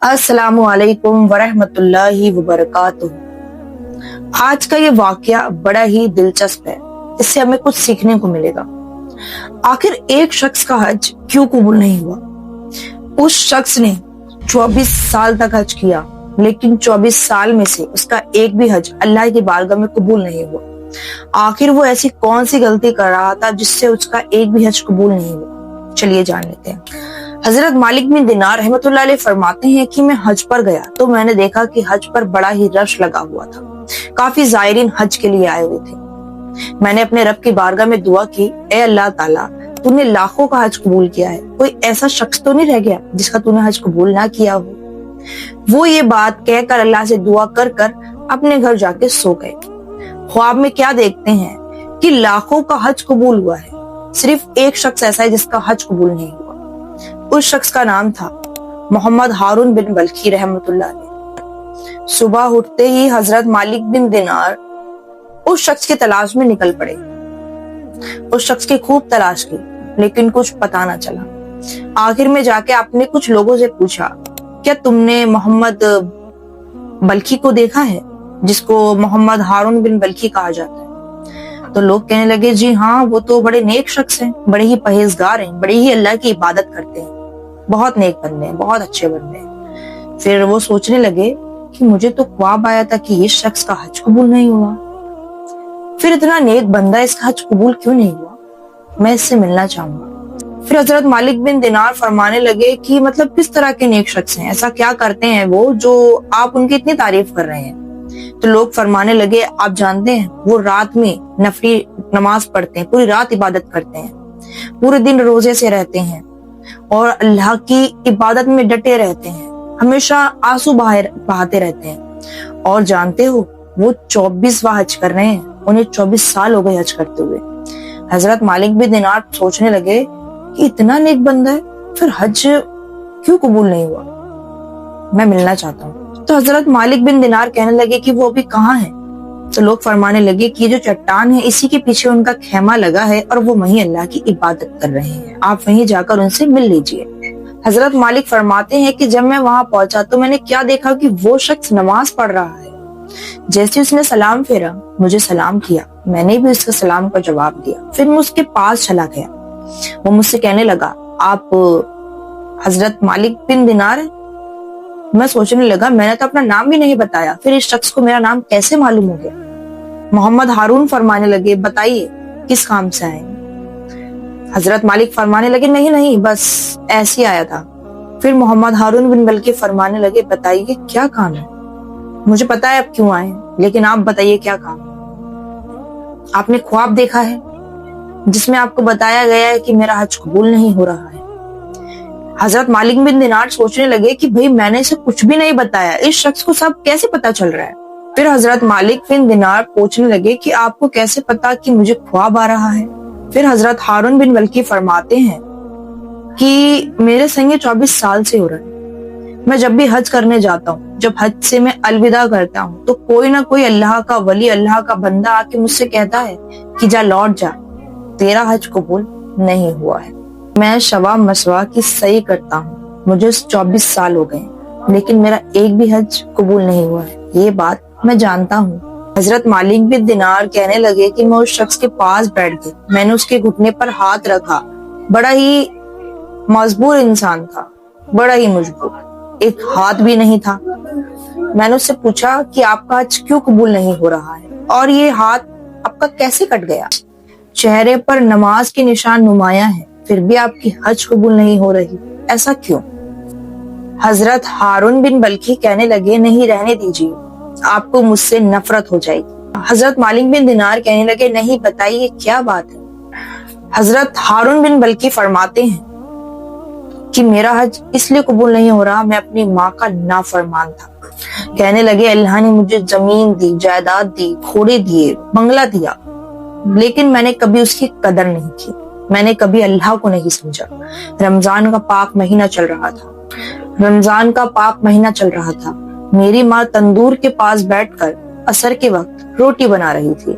अस्सलाम वालेकुम वरहमतुल्लाहि वबरकातुहू। आज का ये वाकया बड़ा ही दिलचस्प है। इससे हमें कुछ सीखने को मिलेगा। आखिर एक शख्स का हज क्यों कबूल नहीं हुआ? उस शख्स ने 24 साल तक हज किया, लेकिन 24 साल में से उसका एक भी हज अल्लाह की बारगाह में कबूल नहीं हुआ। आखिर वो ऐसी कौन सी गलती कर रहा था जिससे उसका एक भी हज कबूल नहीं हुआ? चलिए जान लेते हैं। हजरत मालिक बिन दिनार रहमतुल्लाह अलैह फरमाते हैं कि मैं हज पर गया तो मैंने देखा कि हज पर बड़ा ही रश लगा हुआ था। काफी ज़ायरीन हज के लिए आए हुए थे। मैंने अपने रब की बारगाह में दुआ की, ए अल्लाह ताला, तूने लाखों का हज कबूल किया है, कोई ऐसा शख्स तो नहीं रह गया जिसका तूने हज कबूल ना किया हो। वो ये बात कहकर अल्लाह से दुआ कर कर अपने घर जाके सो गए। ख्वाब में क्या देखते हैं कि लाखों का हज कबूल हुआ है, सिर्फ एक शख्स ऐसा है जिसका हज कबूल नहीं हुआ। उस शख्स का नाम था मोहम्मद हारून बिन बल्खी रहमतुल्लाह अलैह। सुबह उठते ही हजरत मालिक बिन दिनार उस शख्स की तलाश में निकल पड़े। उस शख्स की खूब तलाश की, लेकिन कुछ पता ना चला। आखिर में जाके आपने कुछ लोगों से पूछा, क्या तुमने मोहम्मद बल्खी को देखा है, जिसको मोहम्मद हारून बिन बल्खी कहा जाता है? तो लोग कहने लगे, जी हाँ, वो तो बड़े नेक शख्स हैं, बड़े ही परहेजगार हैं, बड़े ही अल्लाह की इबादत करते हैं, बहुत नेक बंदे हैं, बहुत अच्छे बंदे हैं। फिर वो सोचने लगे कि मुझे तो ख्वाब आया था कि इस शख्स का हज कबूल नहीं हुआ, फिर इतना नेक बंदा, इसका हज कबूल क्यों नहीं हुआ? मैं इससे मिलना चाहूंगा। फिर हजरत मालिक बिन दिनार फरमाने लगे कि मतलब किस तरह के नेक शख्स हैं, ऐसा क्या करते हैं वो जो आप उनकी इतनी तारीफ कर रहे हैं? तो लोग फरमाने लगे, आप जानते हैं वो रात में नफली नमाज पढ़ते हैं, पूरी रात इबादत करते हैं, पूरे दिन रोजे से रहते हैं और अल्लाह की इबादत में डटे रहते हैं, हमेशा आंसू बहाते रहते हैं। और जानते हो वो 24वां हज कर रहे हैं, उन्हें 24 साल हो गए हज करते हुए। हजरत मालिक बिन दिनार सोचने लगे कि इतना नेक बंदा है, फिर हज क्यों कबूल नहीं हुआ? मैं मिलना चाहता हूँ। तो हजरत मालिक बिन दिनार कहने लगे कि वो अभी कहाँ है? तो लोग फरमाने लगे कि ये जो चट्टान है, इसी के पीछे उनका खेमा लगा है और वो वहीं अल्लाह की इबादत कर रहे हैं, आप वहीं जाकर उनसे मिल लीजिए। हजरत मालिक फरमाते हैं कि जब मैं वहां पहुंचा तो मैंने क्या देखा कि वो शख्स नमाज पढ़ रहा है। जैसे उसने सलाम फेरा, मुझे सलाम किया, मैंने भी उसके सलाम का जवाब दिया। फिर मैं उसके पास चला गया। वो मुझसे कहने लगा, आप हजरत मालिक बिन दिनार? मैं सोचने लगा, मैंने तो अपना नाम भी नहीं बताया, फिर इस शख्स को मेरा नाम कैसे मालूम हो गया? मोहम्मद हारून फरमाने लगे, बताइए किस काम से आए? हजरत मालिक फरमाने लगे, नहीं नहीं, बस ऐसे आया था। फिर मोहम्मद हारून बिन बल्कि फरमाने लगे, बताइए क्या काम है? मुझे पता है आप क्यों आए, लेकिन आप बताइए क्या काम? आपने ख्वाब देखा है जिसमें आपको बताया गया है कि मेरा हज कबूल नहीं हो रहा है। हजरत मालिक बिन दिनार सोचने लगे कि भाई मैंने इसे कुछ भी नहीं बताया, इस शख्स को सब कैसे पता चल रहा है? फिर हजरत मालिक बिन दिनार पूछने लगे कि आपको कैसे पता कि मुझे ख्वाब आ रहा है? फिर हजरत हारून बिन बल्खी फरमाते हैं कि मेरे संग 24 साल से हो रहा है। मैं जब भी हज करने जाता हूँ, जब हज से मैं अलविदा करता हूँ, तो कोई ना कोई अल्लाह का वली, अल्लाह का बंदा आके मुझसे कहता है कि जा लौट जा, तेरा हज कबूल नहीं हुआ है। मैं शवा मशवा की सही करता हूँ, मुझे 24 साल हो गए, लेकिन मेरा एक भी हज कबूल नहीं हुआ है, ये बात मैं जानता हूँ। हजरत मालिक बिन दिनार कहने लगे कि मैं उस शख्स के पास बैठ गई, मैंने उसके घुटने पर हाथ रखा। बड़ा ही मजबूर इंसान था, बड़ा ही मजबूर, एक हाथ भी नहीं था। मैंने उससे पूछा कि आपका हज क्यों कबूल नहीं हो रहा है और ये हाथ आपका कैसे कट गया? चेहरे पर नमाज के निशान नुमाया है, फिर भी आपकी हज कबूल नहीं हो रही, ऐसा क्यों? हजरत हारून बिन बल्खी कहने लगे, नहीं रहने दीजिए, आपको मुझसे नफरत हो जाएगी। हजरत मालिक बिन दिनार कहने लगे, नहीं, बताइए क्या बात है? हजरत हारून बिन बल्खी फरमाते हैं कि मेरा हज इसलिए कबूल नहीं हो रहा, मैं अपनी माँ का नाफरमान था। कहने लगे, अल्लाह ने मुझे जमीन दी, जायदाद दी, घोड़े दिए, बंगला दिया, लेकिन मैंने कभी उसकी कदर नहीं की, मैंने कभी अल्लाह को नहीं समझा। रमजान का पाक महीना चल रहा था, मेरी माँ तंदूर के पास बैठकर असर के वक्त रोटी बना रही थी।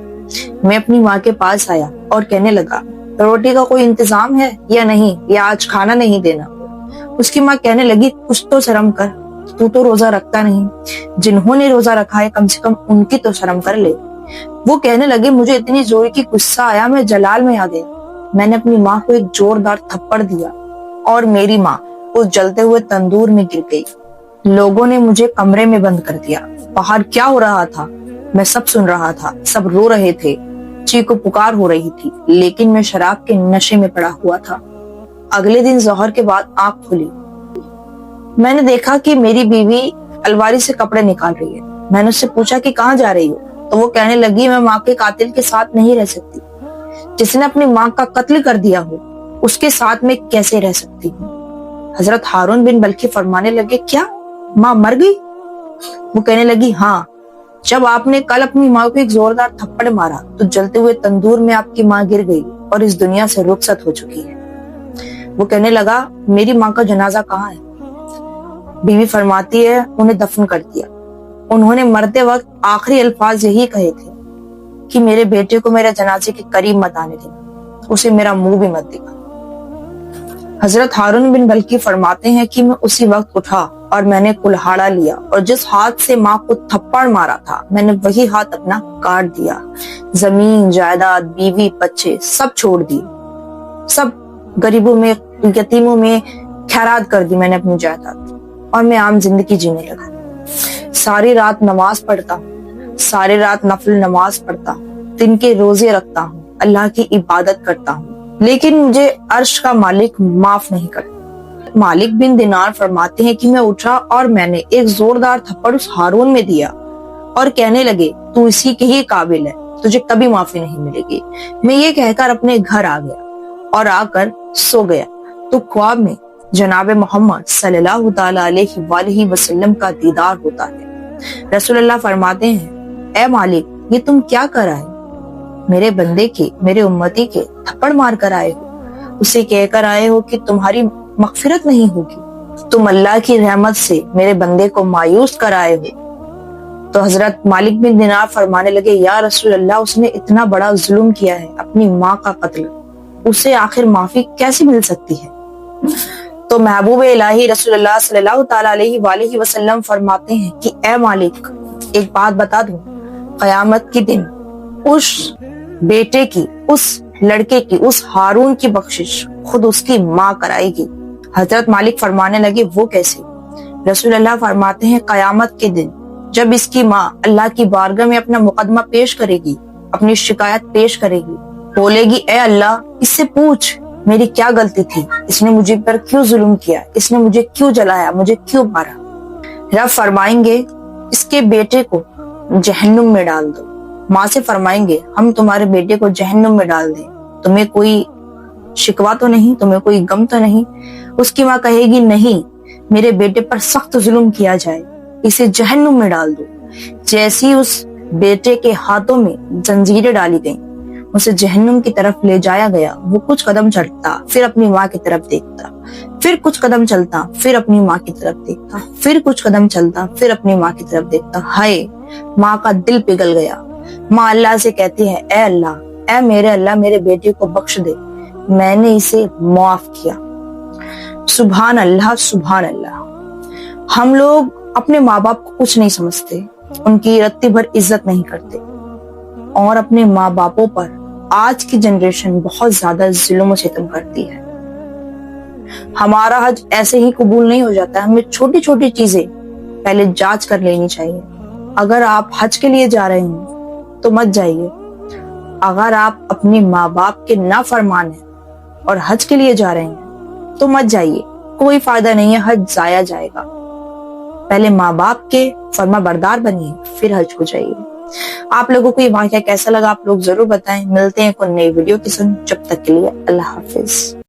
मैं अपनी माँ के पास आया और कहने लगा, रोटी का कोई इंतजाम है या नहीं, या आज खाना नहीं देना? उसकी माँ कहने लगी, कुछ तो शर्म कर, तू तो रोजा रखता नहीं, जिन्होंने रोजा रखा है कम से कम उनकी तो शर्म कर ले। वो कहने लगे, मुझे इतनी जोर की गुस्सा आया, मैं जलाल में आ गया। मैंने अपनी माँ को एक जोरदार थप्पड़ दिया और मेरी माँ उस जलते हुए तंदूर में गिर गई। लोगों ने मुझे कमरे में बंद कर दिया। बाहर क्या हो रहा था मैं सब सुन रहा था। सब रो रहे थे, चीखो पुकार हो रही थी, लेकिन मैं शराब के नशे में पड़ा हुआ था। अगले दिन ज़ोहर के बाद आंख खुली। मैंने देखा कि मेरी बीवी अलमारी से कपड़े निकाल रही है। मैंने उससे पूछा कि कहाँ जा रही हो, तो वो कहने लगी, मैं माँ के कातिल के साथ नहीं रह सकती। जिसने अपनी माँ का कत्ल कर दिया हो उसके साथ में कैसे रह सकती हूँ। हजरत हारून बिन बल्की फरमाने लगे, क्या माँ मर गई? वो कहने लगी, हाँ, जब आपने कल अपनी माँ को एक जोरदार थप्पड़ मारा तो जलते हुए तंदूर में आपकी माँ गिर गई और इस दुनिया से रुखसत हो चुकी है। वो कहने लगा, मेरी माँ का जनाजा कहाँ है? बीवी फरमाती है, उन्हें दफन कर दिया। उन्होंने मरते वक्त आखिरी अल्फाज यही कहे थे कि मेरे बेटे को मेरे जनाजे के करीब मत आने देना, उसे मेरा मुंह भी मत दिखा। हजरत हारून बिन बल्की फरमाते हैं कि मैं उसी वक्त उठा और मैंने कुल्हाड़ा लिया और जिस हाथ से माँ को थप्पड़ मारा था मैंने वही हाथ अपना काट दिया। जमीन, जायदाद, बीवी, बच्चे सब छोड़ दिए। सब गरीबों में, यतीमों में खैरात कर दी मैंने अपनी जायदाद और मैं आम जिंदगी जीने लगा। सारी रात नमाज पढ़ता हूँ, सारी रात नफल नमाज पढ़ता हूँ, दिन के रोजे रखता हूँ, अल्लाह की इबादत करता हूँ, लेकिन मुझे अर्श का मालिक माफ नहीं करता। मालिक बिन दिनार फरमाते हैं कि मैं उठा और मैंने एक जोरदार थप्पड़ उस हारून में दिया और कहने लगे, तू इसी के ही काबिल है, तुझे कभी माफी नहीं मिलेगी। मैं ये कहकर अपने घर आ गया और आकर सो गया तो ख्वाब में जनाब मोहम्मद सल्लल्लाहु अलैहि वसल्लम का दीदार होता है। रसूलुल्लाह फरमाते हैं, ए मालिक, ये तुम क्या कर आए? मेरे बंदे के, मेरे उम्मती के थप्पड़ मार कर आए हो, उसे कहकर आए हो कि तुम्हारी मगफिरत नहीं होगी। तुम अल्लाह की रहमत से मेरे बंदे को मायूस कर आए हो। तो हजरत मालिक बिन दिनार फरमाने लगे, या रसूल अल्लाह, उसने इतना बड़ा जुल्म किया है, अपनी माँ का कत्ल, उसे आखिर माफी कैसे मिल सकती है? तो महबूब इलाही रसूलुल्लाह सल्लल्लाहु अलैहि वसल्लम फरमाते हैं कि ए मालिक, एक बात बता दूं, कयामत के दिन उस बेटे की, उस लड़के की, उस हारून की बख्शिश खुद उसकी माँ कराएगी। हजरत मालिक फरमाने लगे, वो कैसे? रसूलुल्लाह फरमाते हैं, कयामत के दिन जब इसकी माँ अल्लाह की बारगाह में अपना मुकदमा पेश करेगी, अपनी शिकायत पेश करेगी, बोलेगी, ए अल्लाह, इससे पूछ मेरी क्या गलती थी, इसने मुझे पर क्यों जुल्म किया, इसने मुझे क्यों जलाया, मुझे क्यों मारा? रब फरमाएंगे, इसके बेटे को जहन्नुम में डाल दो। माँ से फरमाएंगे, हम तुम्हारे बेटे को जहन्नुम में डाल दें, तुम्हें कोई शिकवा तो नहीं, तुम्हें कोई गम तो नहीं? उसकी माँ कहेगी, नहीं, मेरे बेटे पर सख्त जुल्म किया जाए, इसे जहन्नुम में डाल दो। जैसी उस बेटे के हाथों में जंजीरें डाली गईं, उसे जहन्नुम की तरफ ले जाया गया। वो कुछ कदम चलता, फिर अपनी माँ की तरफ देखता, फिर कुछ कदम चलता, फिर अपनी माँ की तरफ देखता, फिर कुछ कदम चलता, फिर अपनी माँ की तरफ देखता। हाय, माँ का दिल पिघल गया। माँ अल्लाह से कहती है, ए अल्लाह, ए मेरे अल्लाह, मेरे बेटे को बख्श दे, मैंने इसे माफ किया। सुभान अल्लाह, सुभान अल्लाह। हम लोग अपने माँ बाप को कुछ नहीं समझते, उनकी रत्ती भर इज्जत नहीं करते और अपने माँ बापों पर आज की जनरेशन बहुत ज्यादा जुल्म और सितम करती है। हमारा हज ऐसे ही कबूल नहीं हो जाता, हमें छोटी छोटी चीजें पहले जांच कर लेनी चाहिए। अगर आप हज के लिए जा रहे हैं तो मत जाइए। अगर आप अपने माँ बाप के नाफरमान हैं और हज के लिए जा रहे हैं तो मत जाइए, कोई फायदा नहीं है, हज जाया जाएगा। पहले माँ बाप के फर्मा बरदार बनिए, फिर हज को जाइए। आप लोगों को ये वाक़या कैसा लगा आप लोग जरूर बताएं। मिलते हैं कोई नई वीडियो के संग, जब तक के लिए अल्लाह हाफिज।